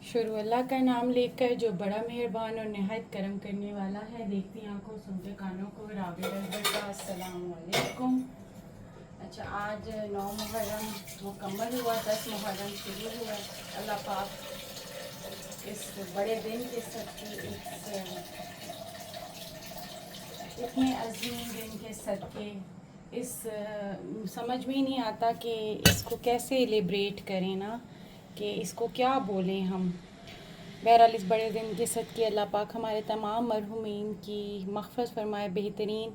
शुरू अल्लाह का नाम लेकर जो बड़ा मेहरबान और नहायत करम करने वाला है। देखती आंखों सुनते कानों को राबिल का अस्सलाम वालेकुम। अच्छा, आज 9 मुहर्रम मुकम्मल हुआ, 10 मुहर्रम शुरू हुआ। अल्लाह पाक इस बड़े दिन के सदक़े, इतने अजीम दिन के सदक़े, इस समझ में ही नहीं आता कि इसको कैसे सेलिब्रेट करें ना, कि इसको क्या बोलें हम। बहरहाल इस बड़े दिन के सदक़े अल्लाह पाक हमारे तमाम मरहुमीन की मग़फ़िरत फ़रमाए, बेहतरीन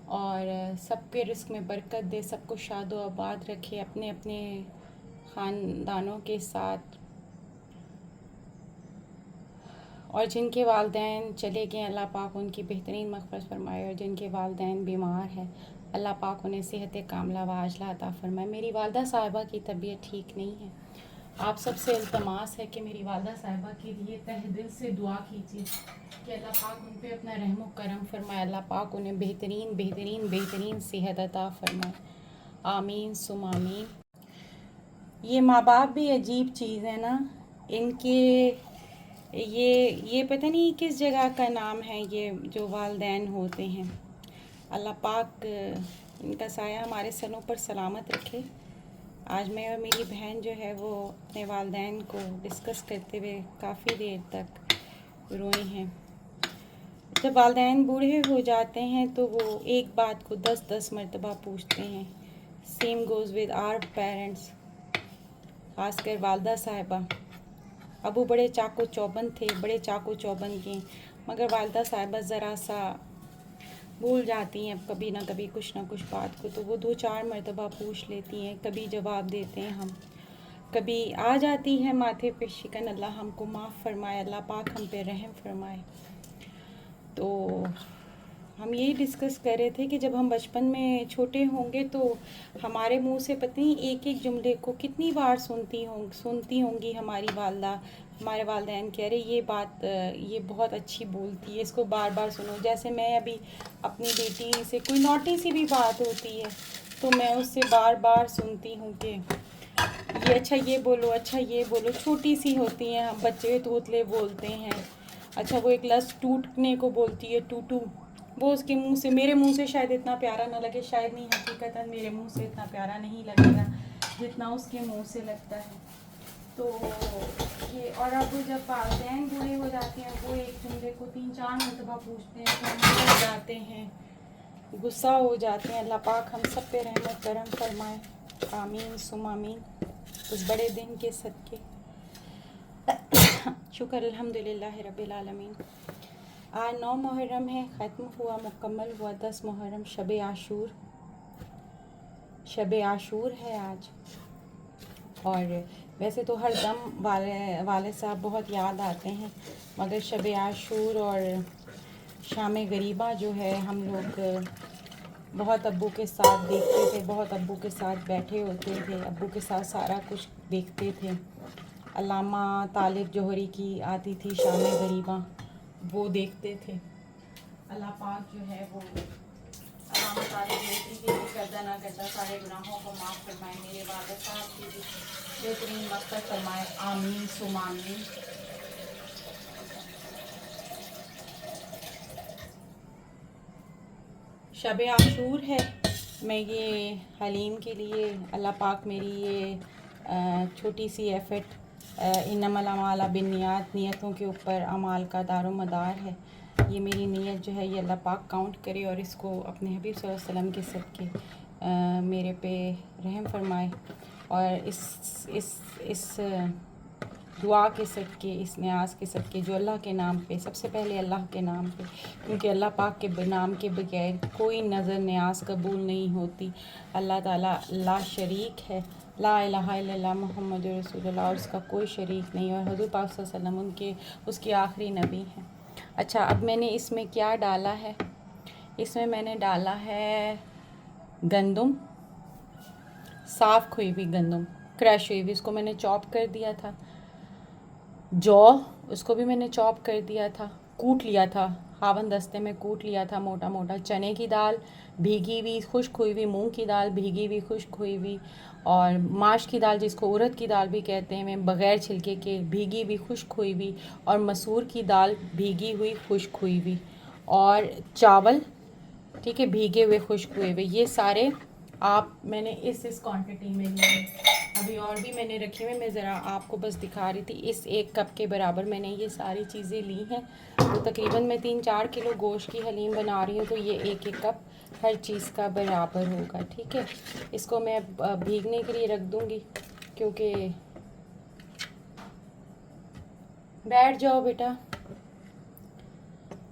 और सबके रिस्क में बरकत दे, सबको शादो आबाद रखे अपने अपने ख़ानदानों के साथ। और जिनके वालिदैन चले गए अल्लाह पाक उनकी बेहतरीन मग़फ़िरत फ़रमाए, और जिनके वालिदैन बीमार हैं अल्लाह पाक उन्हें सेहत कामिला व आजिला अता फ़रमाए। मेरी वालदा साहिबा की तबीयत ठीक नहीं है। आप सबसे इल्तमास है कि मेरी वालदा साहिबा के लिए तहे दिल से दुआ कीजिए कि अल्लाह पाक उन पे अपना रहम करम फ़रमाए, अल्लाह पाक उन्हें बेहतरीन बेहतरीन बेहतरीन सेहत अता फ़रमाए। आमीन सुम आमीन। ये माँ बाप भी अजीब चीज़ है ना, इनके ये पता नहीं किस जगह का नाम है, ये जो वालिदैन होते हैं। अल्लाह पाक इनका साया हमारे सरों पर सलामत रखे। आज मैं और मेरी बहन जो है वो अपने वालिदैन को डिस्कस करते हुए काफ़ी देर तक रोई हैं। जब वालिदैन बूढ़े हो जाते हैं तो वो एक बात को 10-10 मरतबा पूछते हैं। Same goes with our parents, ख़ासकर वालदा साहिबा। अबू बड़े चाको चौबंद थे, बड़े चाको चौबंद के, मगर वालदा साहिबा ज़रा सा भूल जाती हैं अब कभी ना कभी कुछ ना कुछ बात को, तो वो 2-4 मरतबा पूछ लेती हैं। कभी जवाब देते हैं हम, कभी आ जाती है माथे पे शिकन। अल्लाह हमको माफ़ फरमाए, अल्लाह पाक हम पे रहम फरमाए। तो हम यही डिस्कस कर रहे थे कि जब हम बचपन में छोटे होंगे तो हमारे मुंह से पता नहीं एक एक जुमले को कितनी बार सुनती होंगी हमारी वालदा, हमारे वालिदैन कह रहे ये बात ये बहुत अच्छी बोलती है, इसको बार बार सुनो। जैसे मैं अभी अपनी बेटी से कोई नॉटी सी भी बात होती है तो मैं उससे बार बार सुनती हूँ कि ये अच्छा ये बोलो, अच्छा ये बोलो। छोटी सी होती हैं, बच्चे तोतले बोलते हैं। अच्छा वो एक लफ्ज़ टूटने को बोलती है टूटू, वो उसके मुंह से, मेरे मुंह से शायद इतना प्यारा ना लगे, शायद नहीं हकीकतन मेरे मुंह से इतना प्यारा नहीं लगेगा जितना उसके मुंह से लगता है। तो ये, और अब जब वालिदैन बूढ़े हो जाते हैं वो एक जुमले को 3-4 मरतबा पूछते हैं तो हम डर जाते हैं, गुस्सा हो जाते हैं। अल्लाह पाक हम सब पे रहमत करम फरमाए। आमीन सुम आमीन। उस बड़े दिन के सदके शुक्र अल्हम्दुलिल्लाह रब्बिल आलमीन। आज 9 मुहर्रम है, ख़त्म हुआ, मुकम्मल हुआ 10 मुहर्रम। शब आशूर है आज। और वैसे तो हर दम वाले साहब बहुत याद आते हैं, मगर शब आशूर और शाम गरीबा जो है हम लोग बहुत अब्बू के साथ देखते थे, बहुत अब्बू के साथ बैठे होते थे, अब्बू के साथ सारा कुछ देखते थे। अल्लामा तालिब जोहरी की आती थी शाम गरीबा, वो देखते थे। अल्लाह पाक जो है वो अल्लामा तालिब जोहरी की भी करदा ना करदा सारे गुनाहों को माफ़ फरमाए, मेरे वालिद साहब की भी बेहतरीन मग़फ़िरत फरमाए। आमीन सुम आमीन। शब आशूर है। मैं ये हलीम के लिए अल्लाह पाक मेरी ये छोटी सी एफ़र्ट, इन्नमल अमाल बिन्नियात, नियतों के ऊपर अमाल का दारोमदार है। ये मेरी नीयत जो है ये अल्लाह पाक काउंट करे और इसको अपने हबीब सल्लल्लाहु अलैहि वसल्लम के सदक़े मेरे पे रहम फरमाए। और इस दुआ के सदक़े, इस न्याज़ के सदक़े जो अल्लाह के नाम पे, सबसे पहले अल्लाह के नाम पे, क्योंकि अल्लाह पाक के नाम के बगैर कोई नज़र न्याज़ कबूल नहीं होती। अल्लाह ताला ला शरीक है, ला इलाहा इल्लल्लाह मुहम्मदुर रसूलुल्लाह, और उसका कोई शरीक नहीं, और हुज़ूर पाक सल्लल्लाहु अलैहि वसल्लम उनके उसके आखिरी नबी हैं। अच्छा, अब मैंने इसमें क्या डाला है, इसमें मैंने डाला है गंदम, साफ़ खोई हुई गंदम, क्रश हुई हुई, इसको मैंने चॉप कर दिया था। जौ, उसको भी मैंने चॉप कर दिया था, कूट लिया था हावन दस्ते में कूट लिया था मोटा मोटा। चने की दाल भीगी हुई खुश्क हुई हुई, मूंग की दाल भीगी हुई खुश्क हुई हुई, और माश की दाल जिसको उड़द की दाल भी कहते हैं बग़ैर छिलके के, भीगी हुई खुश्क हुई हुई, और मसूर की दाल भीगी हुई खुश्क हुई हुई, और चावल, ठीक है, भीगे हुए खुश्क हुए हुए। ये सारे मैंने इस क्वांटिटी में लिए। अभी और भी मैंने रखे हुए, मैं ज़रा आपको बस दिखा रही थी। इस 1 कप के बराबर मैंने ये सारी चीज़ें ली हैं। तो तकरीबन मैं 3-4 किलो गोश्त की हलीम बना रही हूँ, तो ये 1-1 कप हर चीज़ का बराबर होगा, ठीक है। इसको मैं भीगने के लिए रख दूँगी, क्योंकि बैठ जाओ बेटा।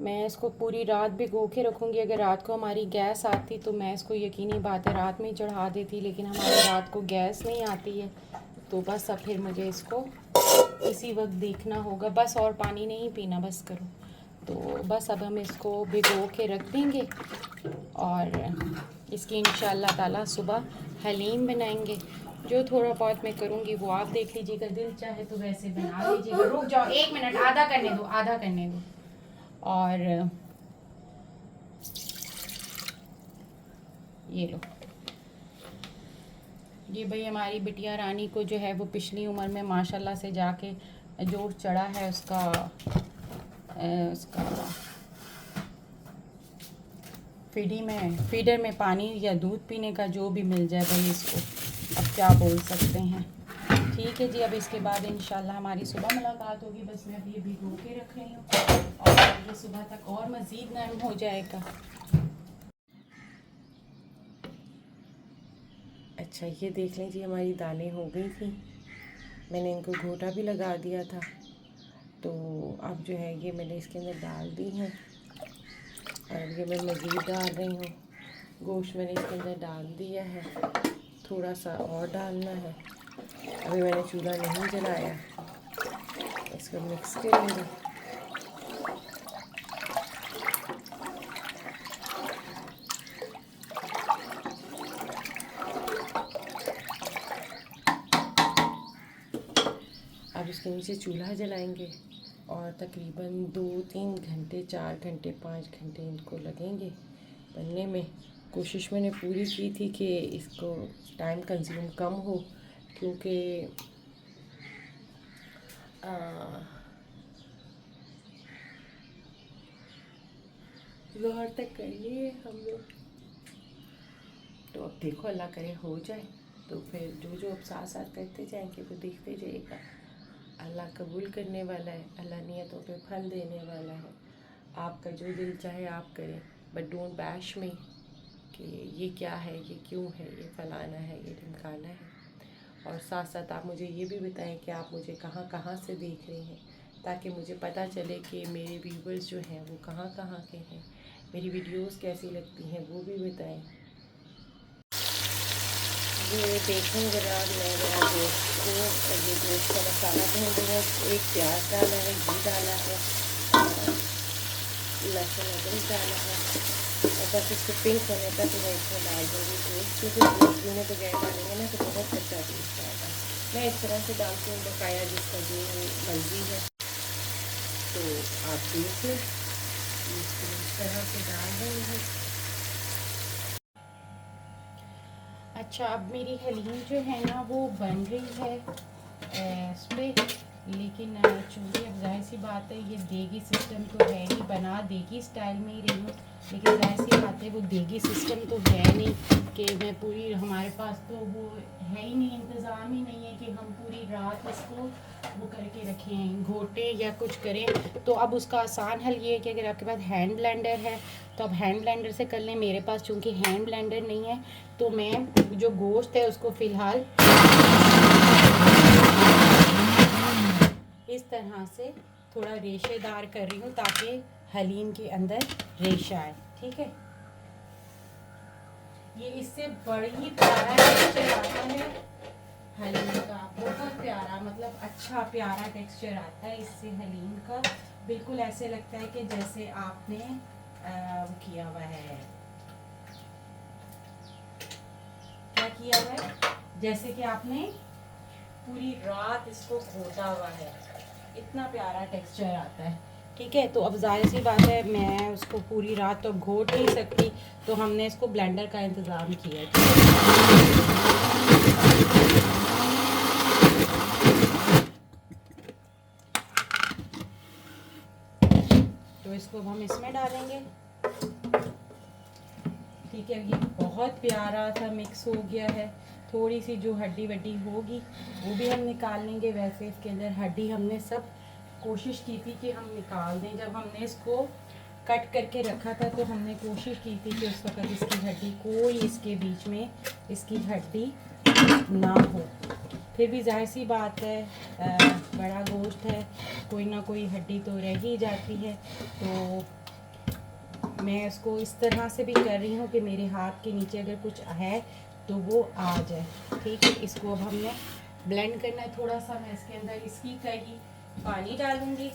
मैं इसको पूरी रात भिगो के रखूँगी। अगर रात को हमारी गैस आती तो मैं इसको, यकीनी बात है, रात में ही चढ़ा देती, लेकिन हमारी रात को गैस नहीं आती है, तो बस अब फिर मुझे इसको इसी वक्त देखना होगा। बस और पानी नहीं पीना, बस करो। तो बस अब हम इसको भिगो के रख देंगे, और इसकी इंशाअल्लाह ताला सुबह हलीम बनाएंगे। जो थोड़ा बहुत मैं करूँगी वो आप देख लीजिएगा, दिल चाहे तो वैसे बना लीजिएगा। रुक जाओ 1 मिनट, आधा करने दो, आधा करने दो। और ये लो, ये भाई हमारी बिटिया रानी को जो है वो पिछली उम्र में माशाल्लाह से जाके जोर चढ़ा है उसका फीडर में पानी या दूध पीने का, जो भी मिल जाए भाई इसको, अब क्या बोल सकते हैं। ठीक है जी, अब इसके बाद इंशाल्लाह हमारी सुबह मुलाकात होगी। बस मैं अभी भिगो के रख रही हूँ, और ये सुबह तक और मज़ीद नरम हो जाएगा। अच्छा, ये देख लें जी, हमारी दालें हो गई थी। मैंने इनको घोटा भी लगा दिया था, तो अब जो है ये मैंने इसके अंदर डाल दी हैं, और ये मैं मज़ीद डाल रही हूँ। गोश्त मैंने इसके अंदर डाल दिया है, थोड़ा सा और डालना है। अभी मैंने चूल्हा नहीं जलाया, इसको मिक्स करेंगे। अब इसके नीचे चूल्हा जलाएंगे, और तकरीबन 2-3 घंटे, 4 घंटे, 5 घंटे इनको लगेंगे बनने में। कोशिश मैंने पूरी की थी कि इसको टाइम कंज्यूम कम हो, क्योंकि ज़ोहर तक कर लिए हम लोग। तो अब देखो, अल्लाह करे हो जाए, तो फिर जो जो अब साथ साथ करते जाएंगे वो देखते जाइएगा। अल्लाह कबूल करने वाला है, अल्लाह नियतों पे फल देने वाला है। आपका जो दिल चाहे आप करें, बट डोंट बैश मी कि ये क्या है, ये क्यों है, ये फलाना है, ये ढमकाना है। और साथ साथ आप मुझे ये भी बताएं कि आप मुझे कहाँ कहाँ से देख रहे हैं, ताकि मुझे पता चले कि मेरे व्यूवर्स जो हैं वो कहाँ कहाँ के हैं। मेरी वीडियोस कैसी लगती हैं वो भी बताएं। ये देखें ज़रा, मैं ज़रा गोश्त को, ये गोश्त का मसाला भून रही हूँ। 1 प्याज डाला है, घी डाला है, लहसुन अदरक डाला है, और बस इसको पिंक होने तक मैं इसमें डाल दूँगी गोश्त, क्योंकि गोश्त भुने बगैर डालेंगे ना तो बहुत अच्छा टेस्ट आएगा। मैं इस तरह से डालती हूँ, बकाया जिसका जो मर्ज़ी है। तो आप देख लें, इसको इस तरह से डाल देंगे। अच्छा, अब मेरी हलीम जो है ना वो बन रही है इस पर, लेकिन चूँकि अब जाहिर सी बात है ये देगी सिस्टम तो है नहीं, बना देगी स्टाइल में ही रही हूँ, लेकिन जाहिर सी बात है वो देगी सिस्टम तो है नहीं कि मैं पूरी, हमारे पास तो वो है ही नहीं, इंतज़ाम ही नहीं है कि हम पूरी रात इसको वो करके रखें, घोटे या कुछ करें। तो अब उसका आसान हल ये है कि अगर आपके पास हैंड ब्लेंडर है तो आप हैंड ब्लेंडर से कर लें। मेरे पास चूँकि हैंड ब्लेंडर नहीं है, तो मैं जो गोश्त है उसको फ़िलहाल इस तरह से थोड़ा रेशेदार कर रही हूँ, ताकि हलीम के अंदर रेशा आए, ठीक है। ये इससे बड़ी प्यारा टेक्सचर आता है हलीम का, बहुत प्यारा, मतलब अच्छा प्यारा टेक्सचर आता है इससे हलीम का। बिल्कुल ऐसे लगता है कि जैसे आपने किया हुआ है, क्या किया हुआ है, जैसे कि आपने पूरी रात इसको घोटा हुआ है। इतना प्यारा टेक्सचर आता है, ठीक है। तो अब जाहिर सी बात है मैं उसको पूरी रात तो घोट नहीं सकती, तो हमने इसको ब्लेंडर का इंतज़ाम किया है। तो इसको अब हम इसमें डालेंगे। ठीक है, ये बहुत प्यारा सा मिक्स हो गया है। थोड़ी सी जो हड्डी वड्डी होगी वो भी हम निकाल लेंगे। वैसे इसके अंदर हड्डी हमने सब कोशिश की थी कि हम निकाल दें। जब हमने इसको कट करके रखा था तो हमने कोशिश की थी कि उस वक्त इसकी हड्डी कोई इसके बीच में इसकी हड्डी ना हो। फिर भी जाहिर सी बात है, बड़ा गोश्त है, कोई ना कोई हड्डी तो रह ही जाती है। तो मैं इसको इस तरह से भी कर रही हूँ कि मेरे हाथ के नीचे अगर कुछ है तो वो आ जाए। ठीक है, इसको अब हमने ब्लेंड करना है। थोड़ा सा मैं इसके अंदर इसकी कहीं पानी डालूंगी।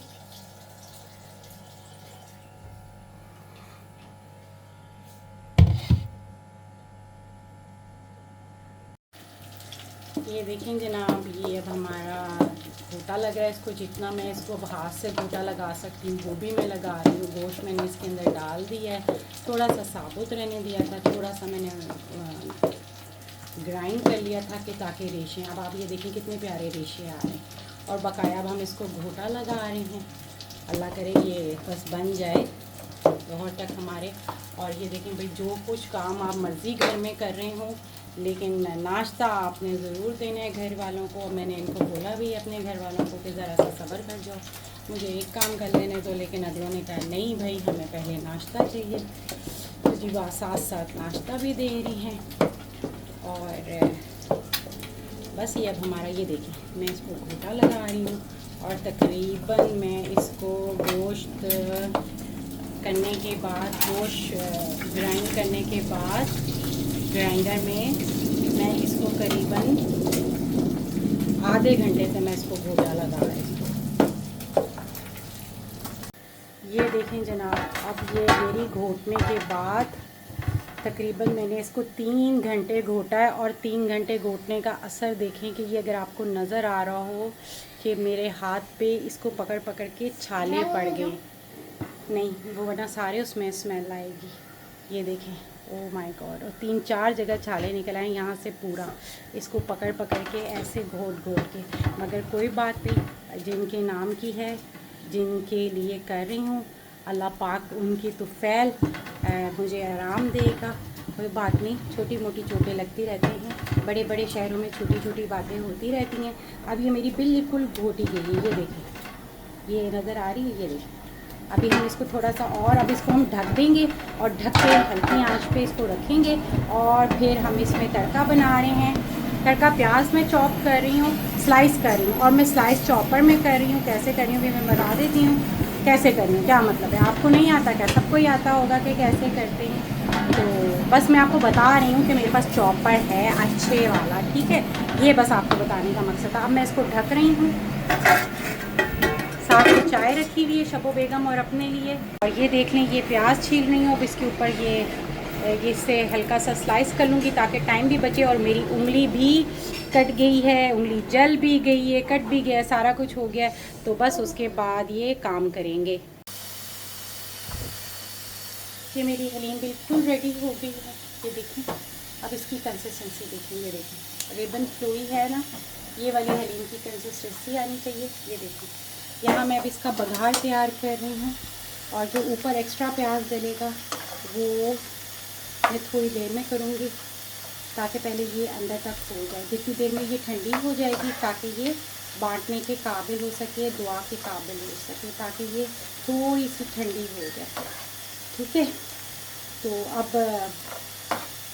ये देखें जनाब, ये अब हमारा गोटा लग रहा है। इसको जितना मैं इसको अब हाथ से गोटा लगा सकती हूँ वो भी मैं लगा रही हूँ। गोश्त मैंने इसके अंदर डाल दिया है, थोड़ा सा साबुत रहने दिया था, थोड़ा सा मैंने ग्राइंड कर लिया था कि ताकि रेशे, अब आप ये देखें कितने प्यारे रेशे आ रहे हैं। और बकाया अब हम इसको घोटा लगा रहे हैं। अल्लाह करे ये बस बन जाए बहुत तक हमारे। और ये देखें भाई, जो कुछ काम आप मर्ज़ी घर में कर रहे हो, लेकिन नाश्ता आपने ज़रूर देना है घर वालों को। मैंने इनको बोला भी अपने घर वालों को कि ज़रा सा सब्र कर जाओ, मुझे एक काम कर लेने दो। लेकिन अगलों ने कहा नहीं भाई, हमें पहले नाश्ता चाहिए। तो जी वह साथ साथ नाश्ता भी दे रही हैं। और बस ये अब हमारा, ये देखिए मैं इसको घोटा लगा रही हूँ। और तकरीबन मैं इसको गोश्त करने के बाद, गोश्त ग्राइंड करने के बाद ग्राइंडर में मैं इसको करीबन आधे घंटे से मैं इसको घोटा लगा रही हूँ। ये देखें जनाब, अब ये मेरी घोटने के बाद तकरीबन मैंने इसको 3 घंटे घोटा है। और 3 घंटे घोटने का असर देखें कि ये अगर आपको नज़र आ रहा हो कि मेरे हाथ पे इसको पकड़ पकड़ के छाले पड़ गए, नहीं वो वरना सारे उसमें स्मेल आएगी। ये देखें, ओह माय गॉड, और 3-4 जगह छाले निकल आए यहाँ से पूरा। इसको पकड़ पकड़ के ऐसे घोट घोट के, मगर कोई बात नहीं, जिनके नाम की है, जिनके लिए कर रही हूँ, अल्लाह पाक उनकी तो फैल मुझे आराम देगा। कोई बात नहीं, छोटी मोटी चोटें लगती रहती हैं, बड़े बड़े शहरों में छोटी छोटी बातें होती रहती हैं। अब ये मेरी बिल्कुल घोटी गई है, ये देखें, ये नज़र आ रही है, ये देखें। अभी हम इसको थोड़ा सा और, अब इसको हम ढक देंगे और ढक के हल्की आंच पे इसको रखेंगे। और फिर हम इसमें तड़का बना रहे हैं। तड़का प्याज में चॉप कर रही हूँ, स्लाइस कर रही हूँ, और मैं स्लाइस चॉपर में कर रही हूँ। कैसे कर रही हूँ भी मैं बता देती हूँ कैसे कर रही हूँ। क्या मतलब है, आपको नहीं आता क्या? सबको ही आता होगा कि कैसे करते हैं। तो बस मैं आपको बता रही हूँ कि मेरे पास चॉपर है अच्छे वाला, ठीक है। ये बस आपको बताने का मकसद था। अब मैं इसको ढक रही हूँ। साथ में चाय रखी हुई है शबो बेगम और अपने लिए। और ये देख लें, ये प्याज छील रही हूँ। अब इसके ऊपर ये इससे हल्का सा स्लाइस कर लूँगी ताकि टाइम भी बचे। और मेरी उंगली भी कट गई है, उंगली जल भी गई है, कट भी गया है, सारा कुछ हो गया है। तो बस उसके बाद ये काम करेंगे। ये मेरी हलीम बिल्कुल रेडी हो गई है, ये देखें। अब इसकी कंसिस्टेंसी देखें, ये देखें, रिबन फ्लोई है ना, ये वाली हलीम की कंसिस्टेंसी आनी चाहिए। ये देखें, यहाँ मैं अब इसका बघार तैयार कर रही हूँ। और जो ऊपर एक्स्ट्रा प्याज डलेगा वो मैं थोड़ी देर में करूँगी, ताकि पहले ये अंदर तक हो जाए। जितनी देर में ये ठंडी हो जाएगी ताकि ये बांटने के काबिल हो सके, दुआ के काबिल हो सके, ताकि ये थोड़ी सी ठंडी हो जाए, ठीक है। तो अब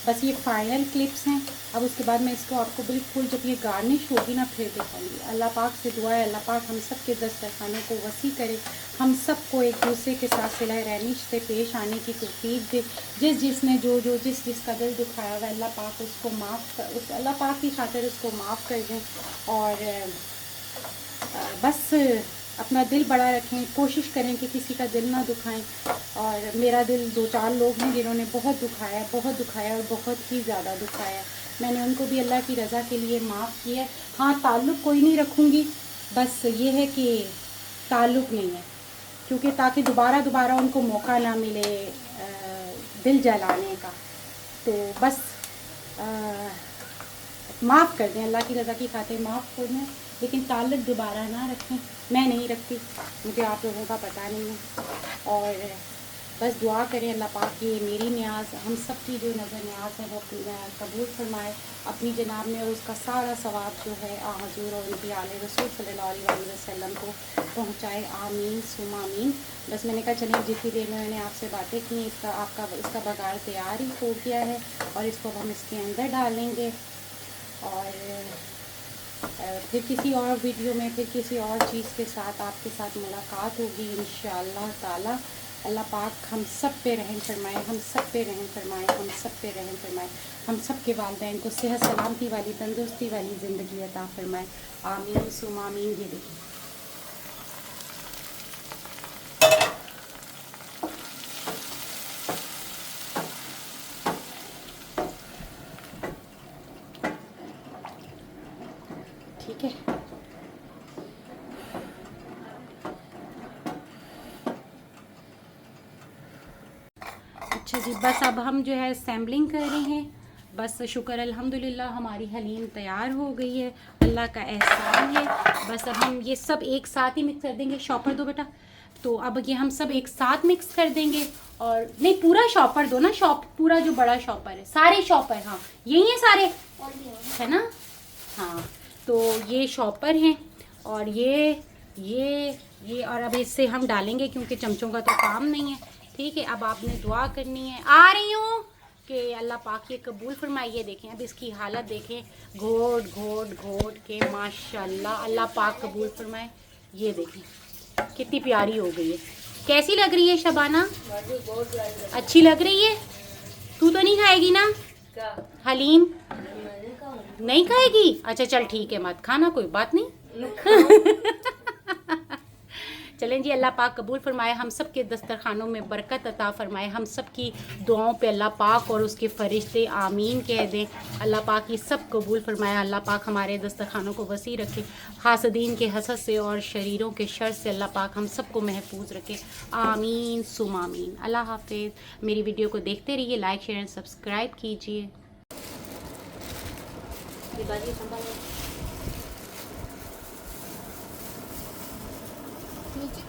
बस ये फाइनल क्लिप्स हैं। अब उसके बाद मैं इसको आपको बिल्कुल जब ये गार्निश होगी ना फिर दिखाऊंगी। अल्लाह पाक से दुआ है, अल्लाह पाक हम सब के दस्तरखानों को वसी करे, हम सबको एक दूसरे के साथ सिला रहनिश से पेश आने की तौफीक दे। जिसने जो जिसका दिल दुखाया हुआ, अल्लाह पाक उसको माफ़ कर, उस अल्लाह पाक की खातिर उसको माफ़ कर दें। और बस अपना दिल बड़ा रखें, कोशिश करें कि किसी का दिल ना दुखाएं। और मेरा दिल 2-4 लोग हैं जिन्होंने बहुत दुखाया और बहुत ही ज़्यादा दुखाया। मैंने उनको भी अल्लाह की रज़ा के लिए माफ़ किया। हाँ, ताल्लुक़ कोई नहीं रखूँगी, बस ये है कि ताल्लुक़ नहीं है, क्योंकि ताकि दोबारा उनको मौका ना मिले दिल जलाने का। तो बस माफ़ कर दें, अल्लाह की रज़ा की खातिर माफ़ कर दें, लेकिन ताल्लुक़ दोबारा ना रखें। मैं नहीं रखती, मुझे आप लोगों का पता नहीं है। और बस दुआ करें अल्लाह पाक ये मेरी न्याज़, हम सब की जो नज़र न्याज़ है वो कबूल फरमाए अपनी जनाब में, और उसका सारा सवाब जो है हुज़ूर और उनकी आले रसूल सल्लल्लाहु अलैहि वसल्लम को पहुँचाए। आमीन सुम आमीन। बस मैंने कहा चलिए जितनी देर में मैंने आपसे बातें की, इसका बघार तैयार ही हो गया है, और इसको हम इसके अंदर डालेंगे। और फिर किसी और वीडियो में फिर किसी और चीज़ के साथ आपके साथ मुलाकात होगी इंशाअल्लाह ताला। अल्लाह पाक हम सब पे रहम फरमाए, हम सब पे रहम फरमाए, हम सब पे रहम फरमाए, हम सब के वालिदैन को सेहत सलामती वाली तंदुरुस्ती वाली ज़िंदगी अता फरमाए। आमीन सुम आमीन। ये देखिए ठीक है। अच्छा जी, बस अब हम जो है सैम्बलिंग कर रहे हैं। बस शुक्र अल्हम्दुलिल्लाह हमारी हलीम तैयार हो गई है, अल्लाह का एहसान है। बस अब हम ये सब एक साथ ही मिक्स कर देंगे। शॉपर दो बेटा। तो अब ये हम सब एक साथ मिक्स कर देंगे। और नहीं, पूरा शॉपर दो ना, पूरा जो बड़ा शॉपर है, सारे शॉपर, हाँ यही है सारे, है ना। हाँ, तो ये शॉपर हैं, और ये और अब इससे हम डालेंगे क्योंकि चमचों का तो काम नहीं है। ठीक है, अब आपने दुआ करनी है, आ रही हूँ, कि अल्लाह पाक ये कबूल फरमाइए। देखें अब इसकी हालत देखें, घोट के माशाल्लाह, अल्लाह पाक कबूल फरमाए। ये देखें कितनी प्यारी हो गई है। कैसी लग रही है शबाना? अच्छी लग रही है। तू तो नहीं खाएगी ना हलीम? नहीं खाएगी? अच्छा चल ठीक है, मत खाना, कोई बात नहीं। चलें जी, अल्लाह पाक कबूल फरमाए, हम सब के दस्तरखानों में बरकत अता फरमाए, हम सब की दुआओं पे अल्लाह पाक और उसके फरिश्ते आमीन कह दें। अल्लाह पाक ये सब कबूल फरमाए। अल्लाह पाक हमारे दस्तरखानों को वसी रखे, हासदीन के हसद से और शरीरों के शर से अल्लाह पाक हम सब को महफूज रखे। आमीन सुम आमीन। अल्लाह हाफिज़। मेरी वीडियो को देखते रहिए, लाइक शेयर एंड सब्सक्राइब कीजिए। नीचे